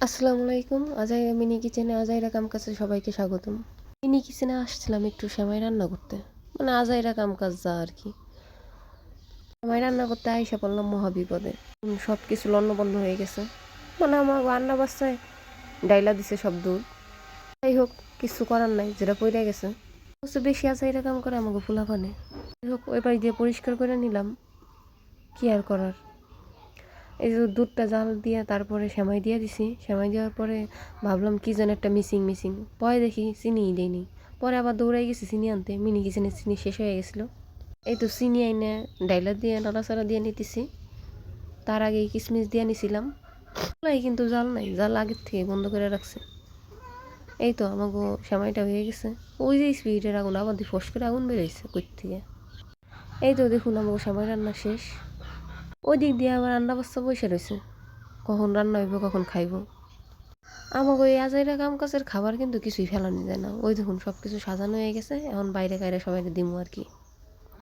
আসসালামু আলাইকুম। আজাইরা মিনি কিচেনে আজাইরা কামকাজে সবাইকে স্বাগতম। মিনি কিচেনে আসছিলাম একটু সেমাই রান্না করতে। মানে আজাইরা কামকাজ যা আর কি। সেমাই রান্না করতে আইসা পড়লাম মহাবিপদে। সব কিছু লন্ডভন্ড হয়ে গেছে। মানে আমার রান্না বাচ্চায় ডাইলা দিছে সব দূর। যাই হোক কিছু করার নাই, যেটা পইরা গেছে। অবশ্য বেশি আজাইরা কাম করে আমাকে ফুলাফানে। যাই হোক ওই পাশ দিয়ে পরিষ্কার করে নিলাম। কি আর করার। এই যে দুধটা জাল দিয়ে তারপরে সেমাই দিয়ে দিছি। সেমাই দেওয়ার পরে ভাবলাম কি যেন একটা মিসিং পরে দেখি চিনিই দেয়নি। পরে আবার দৌড়াই গেছি চিনি আনতে, মিনি কিচেনের চিনি শেষ হয়ে গেছিলো। এই তো চিনি আইনে ডাইলা দিয়ে নাড়াচাড়া দিয়ে নিতেছি। তার আগেই কিশমিশ দিয়ে নিছিলাম। কিন্তু জাল নাই, জাল আগের থেকে বন্ধ করে রাখছে। এই তো আমাকে সেমাইটা হয়ে গেছে। ওই যে স্পিডের আগুন আবার দিয়ে ফস করে আগুন বেরোইছে কই থেকে। এই তো দেখুন আমাকে সেমাই রান্না শেষ। ওই দিক দিয়ে আবার রান্না বাচ্চা বসে রয়েছে, কখন রান্না হইব কখন খাইব। আমাকে ওই আজাইরা কাম কাজের খাবার কিন্তু কিছুই ফেলানো যায় না। ওই দেখুন সব কিছু সাজানো হয়ে গেছে, এখন বাইরে কাইরে সবাইকে দিমু আর কি।